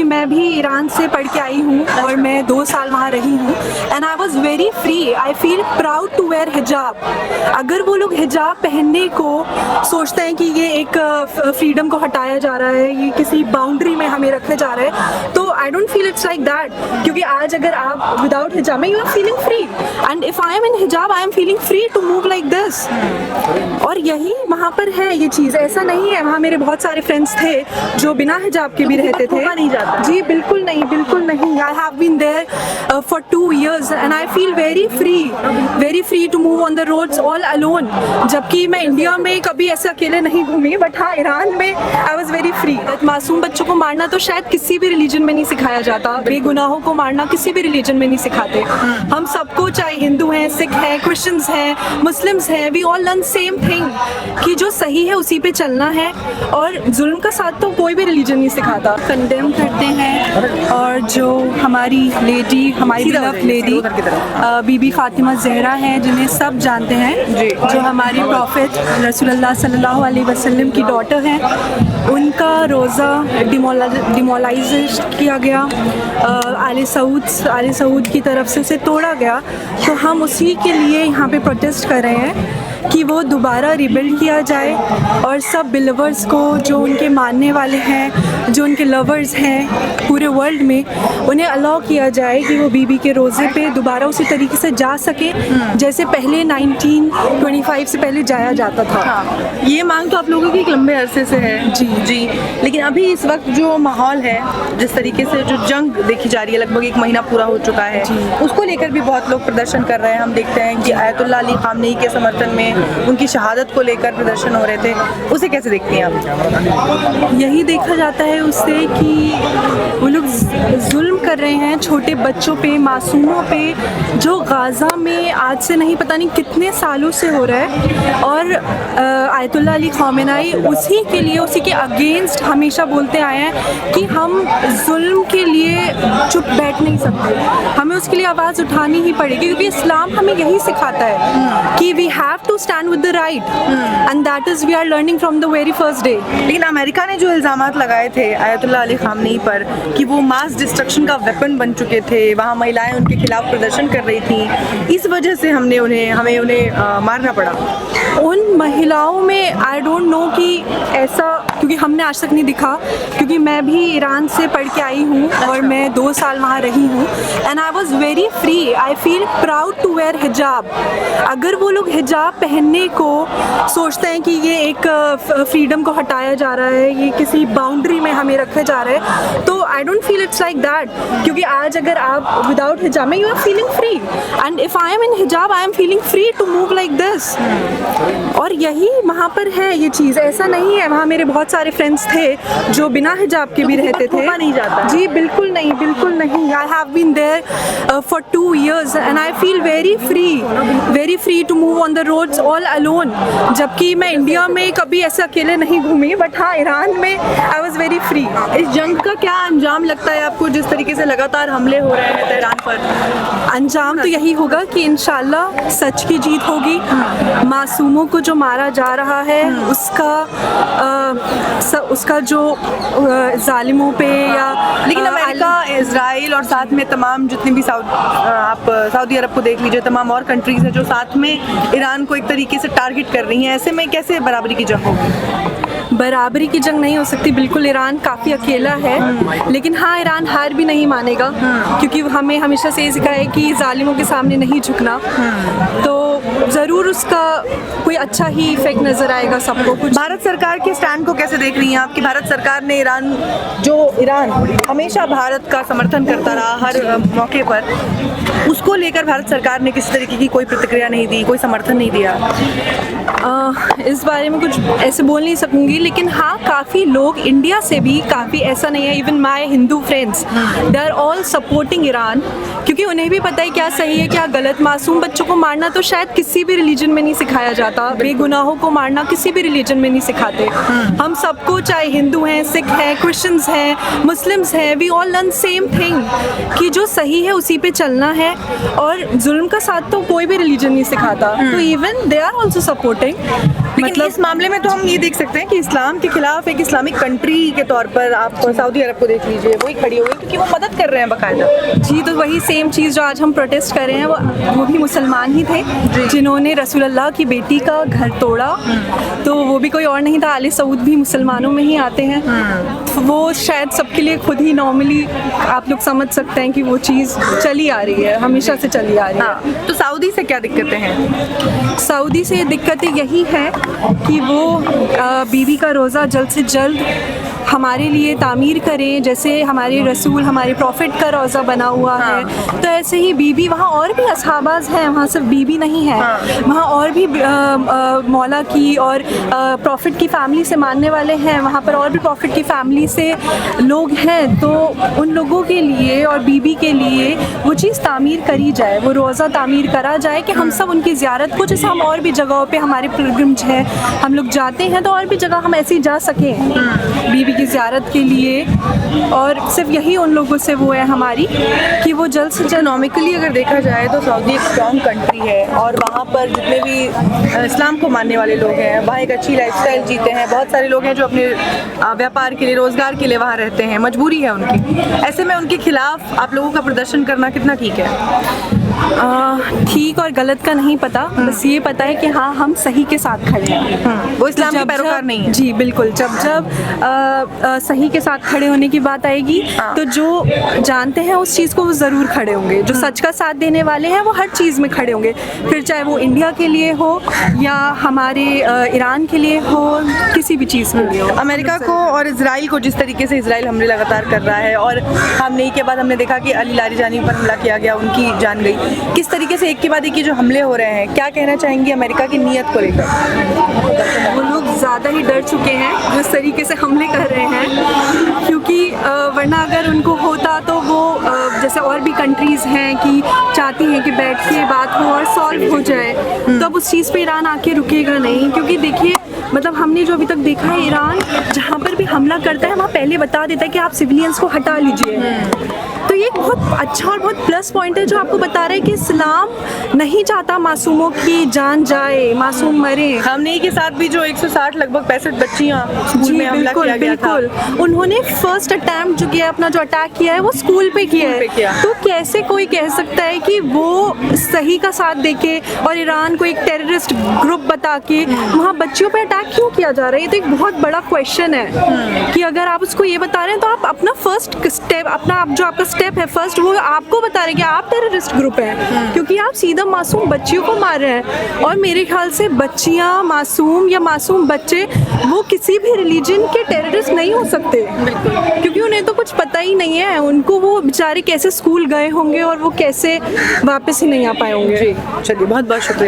मैं भी ईरान से पढ़ के आई हूँ और मैं 2 साल वहाँ रही हूँ and I was very free. I feel proud to wear hijab. अगर वो लोग हिजाब पहनने को सोचते हैं कि ये एक फ्रीडम को हटाया जा रहा है, ये किसी बाउंड्री में हमें रखा जा रहा है, तो I don't feel it's like that. क्योंकि आज अगर आप विदाउट हिजाब में, you are feeling free and if I am in हिजाब I am feeling free to move like this. और यही वहाँ पर है ये चीज़। ऐसा नहीं है, वहाँ मेरे बहुत सारे फ्रेंड्स थे जो बिना हिजाब के भी रहते थे। नहीं जाता जी बिल्कुल नहीं, बिल्कुल नहीं। I have been there for 2 years and I feel very free to move on the roads all alone. जबकि मैं इंडिया में कभी ऐसे अकेले नहीं घूमी, बट हाँ ईरान में आई वॉज वेरी फ्री। मासूम बच्चों को मारना तो शायद किसी भी रिलीजन में नहीं सिखाया जाता, बेगुनाहों को मारना किसी भी रिलीजन में नहीं सिखाते। हम सबको, चाहे हिंदू हैं, सिख हैं, क्रिश्चियंस हैं, मुस्लिम्स हैं, we all learn same thing कि जो सही है उसी पे चलना है और जुल्म का साथ तो कोई भी रिलीजन नहीं सिखाता। कंडेम करते हैं और जो हमारी लेडी, हमारी बिलव्ड लेडी बीबी फातिमा ज़हरा है, जिन्हें सब जानते हैं, जो हमारी प्रॉफिट रसूलुल्लाह सल्लल्लाहु अलैहि वसल्लम की डॉटर हैं, उनका रोज़ा डिमोलाइज किया गया, आले सऊद की तरफ से उसे तोड़ा गया। तो हम उसी के लिए यहाँ पे प्रोटेस्ट कर रहे हैं कि वो दोबारा रिबिल्ड किया जाए और सब बिलीवर्स को, जो उनके मानने वाले हैं, जो उनके लवर्स हैं पूरे वर्ल्ड में, उन्हें अलाउ किया जाए कि वो बीबी के रोज़े पे दोबारा उसी तरीके से जा सके जैसे पहले 1925 से पहले जाया जाता था। हाँ, ये मांग तो आप लोगों की एक लंबे अरसे से है। जी। लेकिन अभी इस वक्त जो माहौल है, जिस तरीके से जो जंग देखी जा रही है, लगभग 1 महीना पूरा हो चुका है, उसको लेकर भी बहुत लोग प्रदर्शन कर रहे हैं। हम देखते हैं कि आयतुल्लाह अली खामनेई के समर्थन में उनकी शहादत को लेकर प्रदर्शन हो रहे थे। उसे कैसे देखती हैं आप? यही देखा जाता है उससे कि वो लोग जुल्म कर रहे हैं छोटे बच्चों पे, मासूमों पे, जो गाज़ा में आज से नहीं पता नहीं कितने सालों से हो रहा है। और आयतुल्लाह अली खामेनेई उसी के लिए, उसी के अगेंस्ट हमेशा बोलते आए हैं कि हम जुल्म के लिए चुप बैठ नहीं सकते, हमें उसके लिए आवाज़ उठानी ही पड़ेगी। क्योंकि इस्लाम हमें यही सिखाता है कि we have to stand with the right and that is we are learning from the very first day. लेकिन अमेरिका ने जो इल्ज़ामात लगाए थे आयतुल्लाह अली खामनेई पर कि वो मास डिस्ट्रक्शन का वेपन बन चुके थे, वहाँ महिलाएं उनके खिलाफ प्रदर्शन कर रही थी, इस वजह से हमें उन्हें मारना पड़ा। उन महिलाओं में आई डोंट नो कि ऐसा, क्योंकि हमने आज तक नहीं दिखा, क्योंकि मैं भी ईरान से पढ़ के आई हूँ और मैं 2 साल वहाँ रही हूँ and I was very free. I feel proud to wear hijab. अगर वो लोग हिजाब पहनने को सोचते हैं कि ये एक फ्रीडम को हटाया जा रहा है, ये किसी बाउंड्री में हमें रखा जा रहा है, तो I don't feel it's like that. क्योंकि आज अगर आप विदाउट हिजाब में, you are feeling free and if I am in हिजाब I am feeling free to move like this. और यही वहाँ पर है ये चीज़। ऐसा नहीं है, वहाँ मेरे बहुत सारे फ्रेंड्स थे जो बिना हिजाब के भी रहते थे। नहीं जाता। जी बिल्कुल नहीं, बिल्कुल नहीं। I have been there for 2 years and I feel very free to move on the roads all alone. जबकि मैं इंडिया में कभी ऐसे अकेले नहीं घूमी, बट हाँ ईरान में आई वॉज वेरी फ्री। इस जंग का क्या अंजाम लगता है आपको, जिस तरीके से लगातार हमले हो रहे हैं तेहरान पर? अंजाम तो यही होगा कि इंशाल्लाह सच की जीत होगी। मासूमों को जो मारा जा रहा है उसका जो जालिमों पे, या लेकिन अमेरिका, इजराइल और साथ में तमाम जितने भी आप सऊदी अरब को देख लीजिए, तमाम और कंट्रीज हैं जो साथ में ईरान को एक तरीके से टारगेट कर रही हैं। ऐसे में कैसे बराबरी की जंग होगी? बराबरी की जंग नहीं हो सकती। बिल्कुल ईरान काफ़ी अकेला है, लेकिन हाँ ईरान हार भी नहीं मानेगा, क्योंकि हमें हमेशा से ये सिखाया है कि जालिमों के सामने नहीं झुकना। तो ज़रूर उसका कोई अच्छा ही इफेक्ट नज़र आएगा सबको। कुछ भारत सरकार के स्टैंड को कैसे देख रही हैं आप कि भारत सरकार ने ईरान हमेशा भारत का समर्थन करता रहा हर मौके पर, उसको लेकर भारत सरकार ने किसी तरीके की कोई प्रतिक्रिया नहीं दी, कोई समर्थन नहीं दिया? इस बारे में कुछ ऐसे बोल नहीं सकूँगी, लेकिन हाँ काफ़ी लोग इंडिया से भी, काफ़ी ऐसा नहीं है, even my Hindu friends they are all supporting Iran, क्योंकि उन्हें भी पता है क्या सही है क्या गलत। मासूम बच्चों को मारना तो शायद किसी भी रिलीजन में नहीं सिखाया जाता, बेगुनाहों को मारना किसी भी रिलीजन में नहीं सिखाते। हम सबको, चाहे हिंदू हैं, सिख हैं, क्रिश्चियंस हैं, मुस्लिम्स हैं, we all learn same thing कि जो सही है उसी पे चलना है और जुल्म का साथ तो कोई भी रिलीजन नहीं सिखाता। तो even they are also supporting. लेकिन इस मामले में तो हम ये देख सकते हैं कि इस्लाम के खिलाफ एक इस्लामिक कंट्री के तौर पर आप सऊदी अरब को देख लीजिए, वही खड़ी हो गई क्योंकि वो मदद कर रहे हैं बाकायदा। जी, तो वही सेम चीज़ जो आज हम प्रोटेस्ट कर रहे हैं वो भी मुसलमान ही थे जिन्होंने रसूल अल्लाह की बेटी का घर तोड़ा। तो वो भी कोई और नहीं था, आले सऊद भी मुसलमानों में ही आते हैं। तो वो शायद सबके लिए खुद ही नॉर्मली आप लोग समझ सकते हैं कि वो चीज़ चली आ रही है, हमेशा से चली आ रही है। हाँ, तो सऊदी से क्या दिक्कतें हैं? सऊदी से दिक्कतें यही है कि वो बीबी का रोज़ा जल्द से जल्द हमारे लिए तामीर करें, जैसे हमारे रसूल हमारे प्रॉफिट का रोज़ा बना हुआ है। तो ऐसे ही बीबी, वहाँ और भी असहाबाज हैं, वहाँ सिर्फ बीबी नहीं है, वहाँ और भी मौला की और प्रॉफिट की फैमिली से मानने वाले हैं, वहाँ पर और भी प्रॉफिट की फैमिली से लोग हैं। तो उन लोगों के लिए और बीबी के लिए वो चीज़ तामीर करी जाए, वो रोज़ा तामीर करा जाए कि हम सब उनकी ज़ियारत को, जैसे हम और भी जगहों पे हमारे पिलग्रिम्स हैं, हम लोग जाते हैं तो और भी जगह हम ऐसे ही जा सकें बीबी की ज़ियारत के लिए। और सिर्फ यही उन लोगों से वो है हमारी कि वो जल्द से जल्द, इकोनॉमिकली अगर देखा जाए तो सऊदी एक स्ट्रॉन्ग कंट्री है और वहाँ पर जितने भी इस्लाम को मानने वाले लोग हैं वहाँ एक अच्छी लाइफस्टाइल जीते हैं। बहुत सारे लोग हैं जो अपने व्यापार के लिए, रोज़गार के लिए वहाँ रहते हैं, मजबूरी है उनकी। ऐसे में उनके खिलाफ आप लोगों का प्रदर्शन करना कितना ठीक है? ठीक और गलत का नहीं पता, बस ये पता है कि हाँ, हम सही के साथ खड़े हैं। वो इस्लाम के जब- पैरोकार जब- नहीं है। जी बिल्कुल, जब सही के साथ खड़े होने की बात आएगी तो जो जानते हैं उस चीज़ को वो ज़रूर खड़े होंगे, जो सच का साथ देने वाले हैं वो हर चीज़ में खड़े होंगे, फिर चाहे वो इंडिया के लिए हो या हमारे ईरान के लिए हो, किसी भी चीज़ के लिए हो। अमेरिका को और इजराइल को, जिस तरीके से इजराइल हमले लगातार कर रहा है और हमले के बाद हमने देखा कि अली लारिजानी पर हमला किया गया, उनकी जान गई, किस तरीके से एक के बाद एक ये जो हमले हो रहे हैं, क्या कहना चाहेंगी अमेरिका की नीयत को लेकर? वो लोग ज़्यादा ही डर चुके हैं जिस तरीके से हमले कर रहे हैं, क्योंकि वरना अगर उनको होता तो वो जैसे और भी कंट्रीज़ हैं कि चाहती हैं कि बैठ के बात हो और सॉल्व हो जाए, तब उस चीज़ पे ईरान आके रुकेगा नहीं। क्योंकि देखिए, मतलब हमने जो अभी तक देखा है, ईरान जहाँ पर भी हमला करता है वहाँ पहले बता देता है कि आप सिविलियंस को हटा लीजिए। तो ये एक बहुत अच्छा और बहुत प्लस पॉइंट है जो आपको बता रहा है कि इस्लाम नहीं चाहता मासूमों की जान जाए, मासूम मरे। हमने के साथ भी जो 160 लगभग 65 बच्चियां स्कूल जी में हमला बिल्कुल किया गया था। बिल्कुल, उन्होंने फर्स्ट अटैम्प्ट जो किया, अपना जो अटैक किया है वो स्कूल पे किया स्कूल पे किया। है। तो कैसे कोई कह सकता है कि वो सही का साथ देके और ईरान को एक टेररिस्ट ग्रुप बता के वहाँ बच्चियों पे अटैक क्यों किया जा रहा है? ये तो एक बहुत बड़ा क्वेश्चन है कि अगर आप उसको ये बता रहे हैं तो आप अपना फर्स्ट स्टेप, अपना जो आपका स्टेप है फर्स्ट, वो आपको बता रहे हैं कि आप टेररिस्ट ग्रुप हैं, क्योंकि आप सीधा मासूम बच्चियों को मार रहे हैं। और मेरे ख्याल से बच्चियाँ मासूम या मासूम बच्चे वो किसी भी रिलीजन के टेररिस्ट नहीं हो सकते, क्योंकि उन्हें तो कुछ पता ही नहीं है। उनको वो बेचारे कैसे स्कूल गए होंगे और वो कैसे वापस ही नहीं आ पाए होंगे। चलिए, बहुत बहुत शुक्रिया।